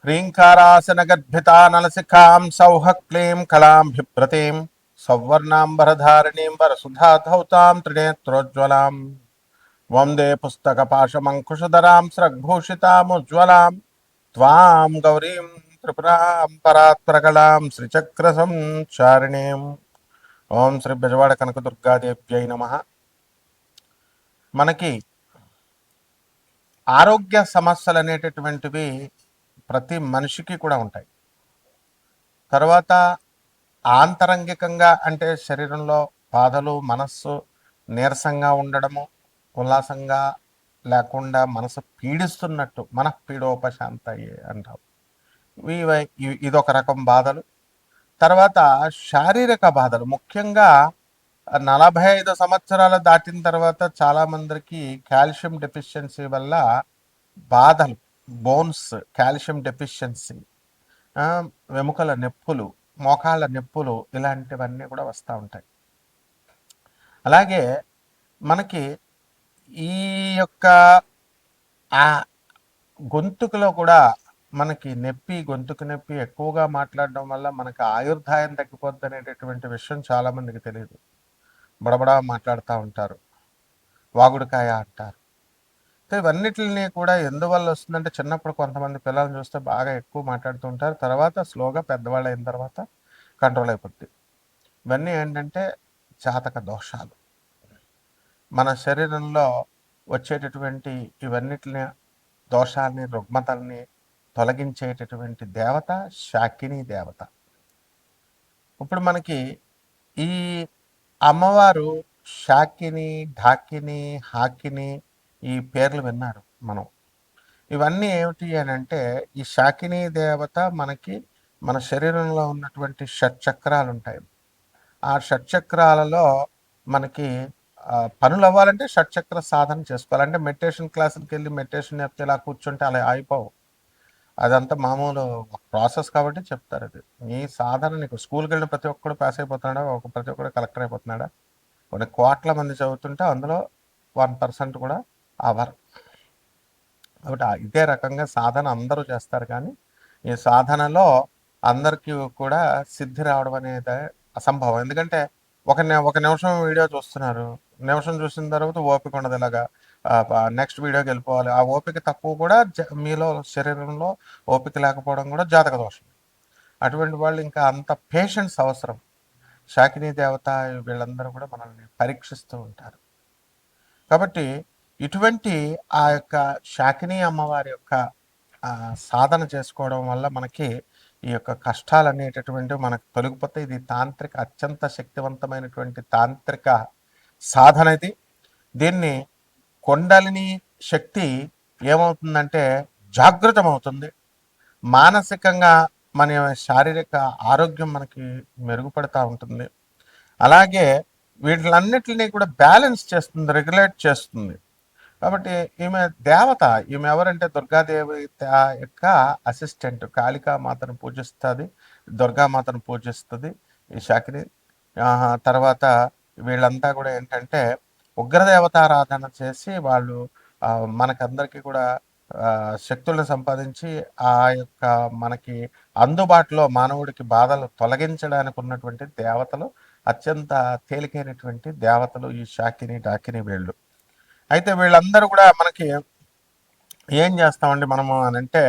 హ్రీంకారాసనగద్భితానలసికాం సౌహ క్లీం కళాం బిభ్రతీం సౌవర్ణాంబరధారిణీం వరసుధాధౌతాం త్రినేత్రోజ్వలాం వందే పుస్తకపాశమంకుశధరాం స్రగ్భూషితాముజ్వలాం త్వాం గౌరీం త్రిపురాం పరాత్పరకలాం శ్రీచక్రసంచారిణీం. ఓం శ్రీ బెజవాడ కనకదుర్గాదేవ్యై నమః. మనకి ఆరోగ్య సమస్యలు అనేటటువంటివి ప్రతి మనిషికి కూడా ఉంటాయి. తర్వాత ఆంతరంగికంగా అంటే శరీరంలో బాధలు, మనస్సు నీరసంగా ఉండడము, ఉల్లాసంగా లేకుండా మనసు పీడిస్తున్నట్టు మనఃపీడోపశాంతయే అంటాం. ఇదొక రకం బాధలు. తర్వాత శారీరక బాధలు, ముఖ్యంగా 45 సంవత్సరాలు దాటిన తర్వాత చాలామందికి కాల్షియం డెఫిషియన్సీ వల్ల బాధలు, బోన్స్ కాల్షియం డెఫిషియన్సీ, వెముకల నొప్పులు, మోకాళ్ళ నొప్పులు, ఇలాంటివన్నీ కూడా వస్తూ ఉంటాయి. అలాగే మనకి ఈ యొక్క గొంతుకులో కూడా మనకి గొంతుకు నొప్పి ఎక్కువగా మాట్లాడడం వల్ల మనకి ఆయుర్దాయం తగ్గిపోద్ది అనేటటువంటి విషయం చాలామందికి తెలియదు. బడబడా మాట్లాడుతూ ఉంటారు, వాగుడుకాయ అంటారు. ఇవన్నిటిని కూడా ఎందువల్ల వస్తుందంటే, చిన్నప్పుడు కొంతమంది పిల్లల్ని చూస్తే బాగా ఎక్కువ మాట్లాడుతూ ఉంటారు, తర్వాత స్లోగా పెద్దవాళ్ళు అయిన తర్వాత కంట్రోల్ అయిపోద్ది. ఇవన్నీ ఏంటంటే జాతక దోషాలు. మన శరీరంలో వచ్చేటటువంటి ఇవన్నిటిని దోషాలని, రుగ్మతల్ని తొలగించేటటువంటి దేవత శాకిని దేవత. ఇప్పుడు మనకి ఈ అమ్మవారు శాకిని, ఢాకిని, హాకిని, ఈ పేర్లు విన్నారు మనం. ఇవన్నీ ఏమిటి అని అంటే, ఈ శాకిని దేవత మనకి మన శరీరంలో ఉన్నటువంటి షట్చక్రాలు ఉంటాయి. ఆ షట్చక్రాలలో మనకి పనులు అవ్వాలంటే షట్చక్ర సాధన చేసుకోవాలంటే మెడిటేషన్ క్లాసులకి వెళ్ళి మెడిటేషన్ చెప్తే ఇలా కూర్చుంటే అలా అయిపోవు. అదంతా మామూలు ప్రాసెస్ కాబట్టి చెప్తారు. అది నీ సాధన, నీకు స్కూల్కి వెళ్ళిన ప్రతి ఒక్కడు పాస్ అయిపోతున్నాడా, ప్రతి ఒక్కడు కలెక్టర్ అయిపోతున్నాడా? కొన్ని కోట్ల మంది చదువుతుంటే అందులో 1% కూడా అవ్వరు. కాబట్టి ఇదే రకంగా సాధన అందరూ చేస్తారు, కానీ ఈ సాధనలో అందరికీ కూడా సిద్ధి రావడం అనేది అసంభవం. ఎందుకంటే ఒక నిమిషం వీడియో చూస్తున్నారు, నిమిషం చూసిన తర్వాత ఓపిక ఉండదు, ఇలాగా నెక్స్ట్ వీడియోకి వెళ్ళిపోవాలి. ఆ ఓపిక తక్కువ కూడా మీలో శరీరంలో ఓపిక లేకపోవడం కూడా జాతక దోషం. అటువంటి వాళ్ళు ఇంకా అంత పేషెన్స్ అవసరం. శాకినీ దేవత వీళ్ళందరూ కూడా మనల్ని పరీక్షిస్తూ ఉంటారు. కాబట్టి ఇటువంటి ఆ యొక్క శాకినీ అమ్మవారి యొక్క సాధన చేసుకోవడం వల్ల మనకి ఈ యొక్క కష్టాలు అనేటటువంటివి మనకు తొలగిపోతే ఇది తాంత్రిక, అత్యంత శక్తివంతమైనటువంటి తాంత్రిక సాధన ఇది. దీన్ని కొండలిని శక్తి ఏమవుతుందంటే జాగృతమవుతుంది. మానసికంగా మన శారీరక ఆరోగ్యం మనకి మెరుగుపడుతూ ఉంటుంది. అలాగే వీటిలన్నిటిని కూడా బ్యాలెన్స్ చేస్తుంది, రెగ్యులేట్ చేస్తుంది. కాబట్టి ఈమె దేవత, ఈమె ఎవరంటే దుర్గాదేవి యొక్క అసిస్టెంట్. కాళికామాతను పూజిస్తుంది, దుర్గామాతను పూజిస్తుంది ఈ శాకిని. తర్వాత వీళ్ళంతా కూడా ఏంటంటే ఉగ్రదేవతారాధన చేసి వాళ్ళు మనకందరికీ కూడా శక్తులను సంపాదించి ఆ యొక్క మనకి అందుబాటులో మానవుడికి బాధలు తొలగించడానికి ఉన్నటువంటి దేవతలు, అత్యంత తేలికైనటువంటి దేవతలు ఈ శాకిని, డాకిని వీళ్ళు. అయితే వీళ్ళందరూ కూడా మనకి ఏం చేస్తామండి మనము అని అంటే,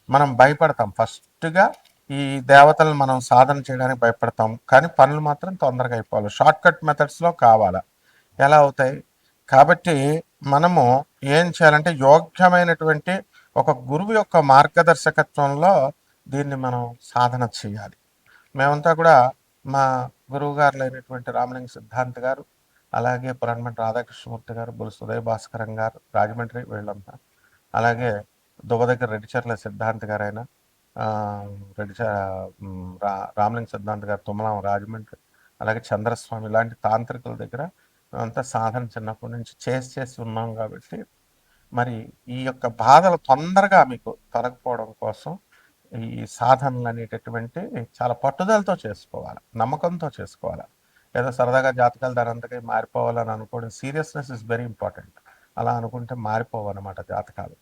మనం భయపడతాం. ఫస్ట్గా ఈ దేవతలను మనం సాధన చేయడానికి భయపడతాం, కానీ పనులు మాత్రం తొందరగా అయిపోవాలి. షార్ట్ కట్ మెథడ్స్లో కావాలా, ఎలా అవుతాయి? కాబట్టి మనము ఏం చేయాలంటే, యోగ్యమైనటువంటి ఒక గురువు యొక్క మార్గదర్శకత్వంలో దీన్ని మనం సాధన చేయాలి. మేమంతా కూడా మా గురువు గారు అయినటువంటి రామలింగ సిద్ధాంత్ గారు, అలాగే పురాణమఠ రాధాకృష్ణమూర్తి గారు, బులుసు ఉదయ భాస్కరం గారు రాజమండ్రి, వీళ్ళంతా, అలాగే దువ్వ దగ్గర రెడ్డిచర్ల సిద్ధాంత్ గారు అయినా, రామలింగ సిద్ధాంత్ గారు తుమ్మలం రాజమండ్రి, అలాగే చంద్రస్వామి, ఇలాంటి తాంత్రికుల దగ్గర అంతా సాధన చిన్నప్పటి నుంచి చేసి ఉన్నాం. కాబట్టి మరి ఈ యొక్క బాధలు తొందరగా మీకు తొలగిపోవడం కోసం ఈ సాధనలు అనేటటువంటి చాలా పట్టుదలతో చేసుకోవాలి, నమ్మకంతో చేసుకోవాలి. ఏదో సరదాగా జాతకాలు దానంతకై మారిపోవాలని అనుకోవడం, సీరియస్నెస్ ఇస్ వెరీ ఇంపార్టెంట్. అలా అనుకుంటే మారిపోవన్నమాట జాతకాలు.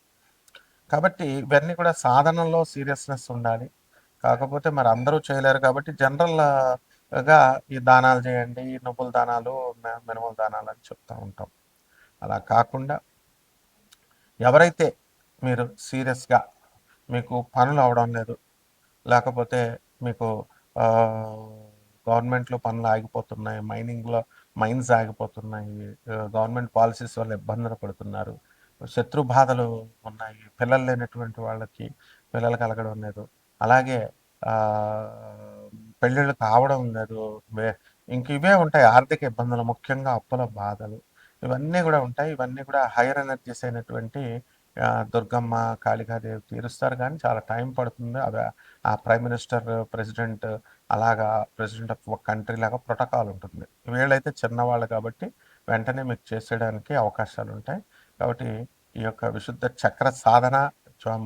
కాబట్టి ఇవన్నీ కూడా సాధనలో సీరియస్నెస్ ఉండాలి. కాకపోతే మరి అందరూ చేయలేరు కాబట్టి జనరల్‌గా ఈ దానాలు చేయండి, ఈ నువ్వుల దానాలు, మినుముల దానాలు అని చెప్తా ఉంటాం. అలా కాకుండా ఎవరైతే మీరు సీరియస్‌గా మీకు పనులు అవ్వడం లేదు, లేకపోతే మీకు గవర్నమెంట్‌లో పనులు ఆగిపోతున్నాయి, మైన్స్ ఆగిపోతున్నాయి, గవర్నమెంట్ పాలిసీస్ వల్ల ఇబ్బందులు పడుతున్నారు, శత్రు బాధలు ఉన్నాయి, పిల్లలు లేనటువంటి వాళ్ళకి పిల్లలు కలగడం లేదు, అలాగే పెళ్ళిళ్ళు కావడం లేదు, వే ఇంక ఇవే ఉంటాయి ఆర్థిక ఇబ్బందులు, ముఖ్యంగా అప్పుల బాధలు, ఇవన్నీ కూడా ఉంటాయి. ఇవన్నీ కూడా హైయర్ ఎనర్జీస్ అయినటువంటి దుర్గమ్మ, కాళికాదేవి తీరుస్తారు కానీ చాలా టైం పడుతుంది. అవి ఆ ప్రైమ్ మినిస్టర్, ప్రెసిడెంట్, అలాగా ప్రెసిడెంట్ ఆఫ్ ఒక కంట్రీ లాగా ప్రోటోకాల్ ఉంటుంది. వీళ్ళైతే చిన్నవాళ్ళు కాబట్టి వెంటనే మీకు చేసేయడానికి అవకాశాలు ఉంటాయి. కాబట్టి ఈ యొక్క విశుద్ధ చక్ర సాధన,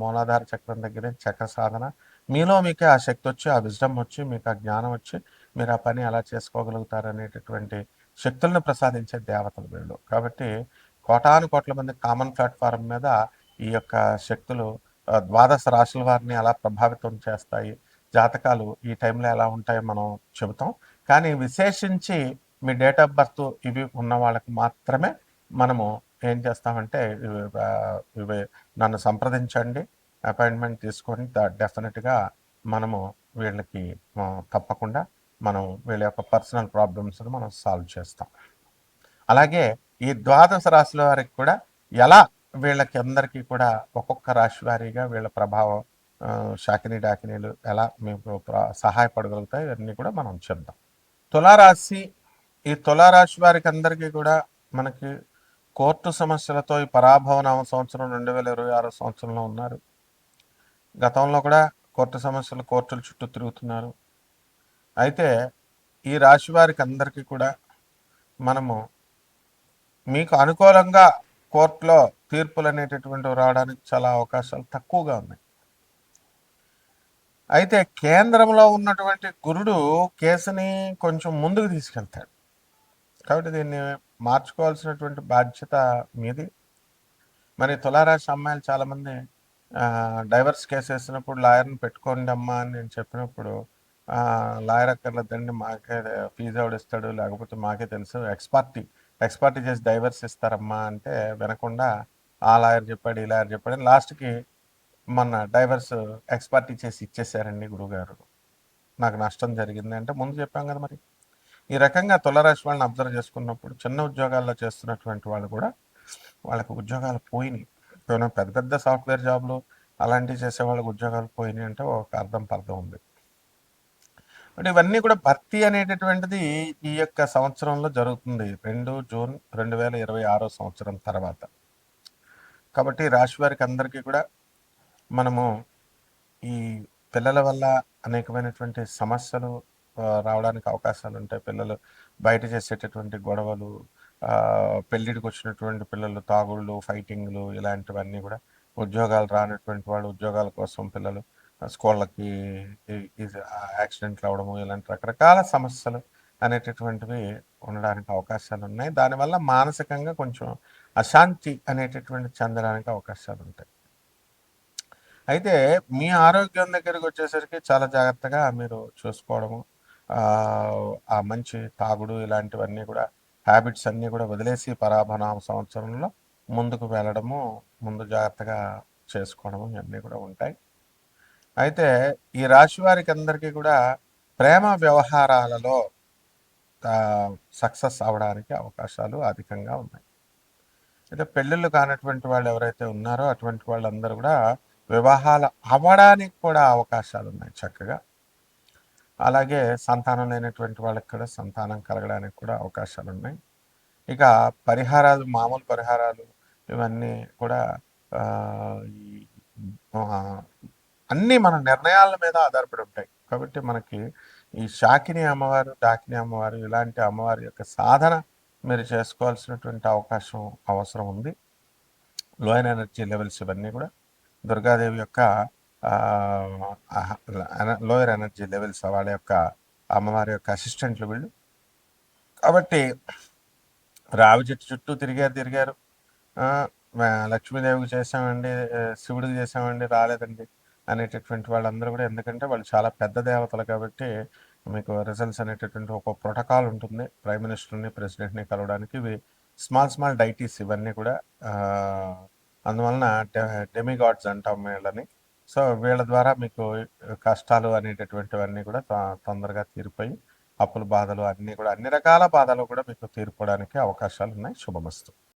మూలాధార చక్రం దగ్గరే చక్ర సాధన, మీలో మీకే ఆ శక్తి వచ్చి, ఆ విజ్డమ్ వచ్చి, మీకు ఆ జ్ఞానం వచ్చి, మీరు ఆ పని ఎలా చేసుకోగలుగుతారు అనేటటువంటి శక్తులను ప్రసాదించే దేవతలు వీళ్ళు. కాబట్టి కోటాను కోట్ల మంది కామన్ ప్లాట్ఫారం మీద ఈ యొక్క శక్తులు ద్వాదశ రాశుల వారిని ఎలా ప్రభావితం చేస్తాయి, జాతకాలు ఈ టైంలో ఎలా ఉంటాయో మనం చెబుతాం. కానీ విశేషించి మీ డేట్ ఆఫ్ బర్త్ ఇవి ఉన్న వాళ్ళకి మాత్రమే మనము ఏం చేస్తామంటే ఇవి నన్ను సంప్రదించండి, అపాయింట్మెంట్ తీసుకొని డెఫినెట్గా మనము వీళ్ళకి తప్పకుండా మనం వీళ్ళ యొక్క పర్సనల్ ప్రాబ్లమ్స్ని మనం సాల్వ్ చేస్తాం. అలాగే ఈ ద్వాదశ రాశుల వారికి కూడా ఎలా వీళ్ళకి అందరికీ కూడా ఒక్కొక్క రాశి వారీగా వీళ్ళ ప్రభావం, శాకిని డాకినీలు ఎలా మీకు సహాయపడగలుగుతాయి, ఇవన్నీ కూడా మనం చెప్దాం. తులారాశి, ఈ తులారాశి వారికి అందరికీ కూడా మనకి కోర్టు సమస్యలతో ఈ పరాభవనామ సంవత్సరం 2026 సంవత్సరంలో ఉన్నారు. గతంలో కూడా కోర్టు సమస్యలు, కోర్టుల చుట్టూ తిరుగుతున్నారు. అయితే ఈ రాశి వారికి అందరికీ కూడా మనము మీకు అనుకూలంగా కోర్టులో తీర్పులు అనేటటువంటివి రావడానికి చాలా అవకాశాలు తక్కువగా ఉన్నాయి. అయితే కేంద్రంలో ఉన్నటువంటి గురుడు కేసుని కొంచెం ముందుకు తీసుకెళ్తాడు. కాబట్టి దీన్ని మార్చుకోవాల్సినటువంటి బాధ్యత మీది. మరి తులారాశి అమ్మాయిలు చాలామంది డైవర్స్ కేసు వేసినప్పుడు లాయర్ని పెట్టుకోండి అమ్మా అని నేను చెప్పినప్పుడు, లాయర్ అక్కర్లేదండి, మాకే ఫీజు ఎవడిస్తాడు, లేకపోతే మాకే తెలుసు, ఎక్స్పార్టీ చేసి డైవర్స్ ఇస్తారమ్మా అంటే వినకుండా ఆ లాయర్ చెప్పాడు, ఈ లాయర్ చెప్పాడు, లాస్ట్కి మొన్న డైవర్స్ ఎక్స్పార్టీ చేసి ఇచ్చేసారండి గురువుగారు, నాకు నష్టం జరిగింది అంటే ముందు చెప్పాం కదా. మరి ఈ రకంగా తులారాశి వాళ్ళని అబ్జర్వ్ చేసుకున్నప్పుడు చిన్న ఉద్యోగాల్లో చేస్తున్నటువంటి వాళ్ళు కూడా వాళ్ళకి ఉద్యోగాలు పోయినాయి. పెద్ద పెద్ద సాఫ్ట్వేర్ జాబ్లు అలాంటివి చేసే వాళ్ళకి ఉద్యోగాలు పోయినాయి అంటే ఒక పర్థం ఉంది. అంటే ఇవన్నీ కూడా భర్తీ అనేటటువంటిది ఈ యొక్క సంవత్సరంలో జరుగుతుంది, 2 జూన్ 2026 సంవత్సరం తర్వాత. కాబట్టి రాశి వారికి అందరికీ కూడా మనము ఈ పిల్లల వల్ల అనేకమైనటువంటి సమస్యలు రావడానికి అవకాశాలు ఉంటాయి. పిల్లలు బయట చేసేటటువంటి గొడవలు, పెళ్ళిడికి వచ్చినటువంటి పిల్లలు తాగుళ్ళు, ఫైటింగ్లు, ఇలాంటివన్నీ కూడా, ఉద్యోగాలు రానటువంటి వాళ్ళు ఉద్యోగాల కోసం పిల్లలు స్కూళ్ళకి యాక్సిడెంట్లు అవ్వడము, ఇలాంటి రకరకాల సమస్యలు అనేటటువంటివి ఉండడానికి అవకాశాలు ఉన్నాయి. దానివల్ల మానసికంగా కొంచెం అశాంతి అనేటటువంటి చెందడానికి అవకాశాలు ఉంటాయి. అయితే మీ ఆరోగ్యం దగ్గరికి వచ్చేసరికి చాలా జాగ్రత్తగా మీరు చూసుకోవడము, ఆ మంచి తాగుడు ఇలాంటివన్నీ కూడా, హ్యాబిట్స్ అన్నీ కూడా వదిలేసి పరాభనామ సంవత్సరంలో ముందుకు వెళ్ళడము, ముందు జాగ్రత్తగా చేసుకోవడము ఇవన్నీ కూడా ఉంటాయి. అయితే ఈ రాశి వారికి అందరికీ కూడా ప్రేమ వ్యవహారాలలో సక్సెస్ అవడానికి అవకాశాలు అధికంగా ఉన్నాయి. అయితే పెళ్ళిళ్ళు కానటువంటి వాళ్ళు ఎవరైతే ఉన్నారో అటువంటి వాళ్ళందరూ కూడా వివాహాలు అవ్వడానికి కూడా అవకాశాలు ఉన్నాయి చక్కగా. అలాగే సంతానం లేనటువంటి వాళ్ళకి కూడా సంతానం కలగడానికి కూడా అవకాశాలు ఉన్నాయి. ఇక పరిహారాలు, మామూలు పరిహారాలు ఇవన్నీ కూడా అన్నీ మన నిర్ణయాల మీద ఆధారపడి ఉంటాయి. కాబట్టి మనకి ఈ శాకిని అమ్మవారు, డాకిని అమ్మవారు ఇలాంటి అమ్మవారి యొక్క సాధన మీరు చేసుకోవాల్సినటువంటి అవసరం ఉంది. లోయర్ ఎనర్జీ లెవెల్స్ ఇవన్నీ కూడా దుర్గాదేవి యొక్క లోయర్ ఎనర్జీ లెవెల్స్, వాళ్ళ యొక్క అమ్మవారి యొక్క అసిస్టెంట్లు వీళ్ళు. కాబట్టి రావి చెట్టు చుట్టూ తిరిగారు, లక్ష్మీదేవికి చేసామండి, శివుడికి చేసామండి రాలేదండి అనేటటువంటి వాళ్ళందరూ కూడా, ఎందుకంటే వాళ్ళు చాలా పెద్ద దేవతలు కాబట్టి మీకు రిజల్ట్స్ అనేటటువంటి ఒక ప్రోటోకాల్ ఉంటుంది ప్రైమ్ మినిస్టర్ని ప్రెసిడెంట్ని కలవడానికి. ఇవి స్మాల్ స్మాల్ డైటీస్ ఇవన్నీ కూడా. ఆ, అందువలన డెమిగాడ్స్ అంటాం వీళ్ళని. సో వీళ్ళ ద్వారా మీకు కష్టాలు అనేటటువంటివన్నీ కూడా తొందరగా తీరిపోయి అప్పుల బాధలు అన్నీ కూడా, అన్ని రకాల బాధలు కూడా మీకు తీరిపోవడానికి అవకాశాలు ఉన్నాయి. శుభమస్తు.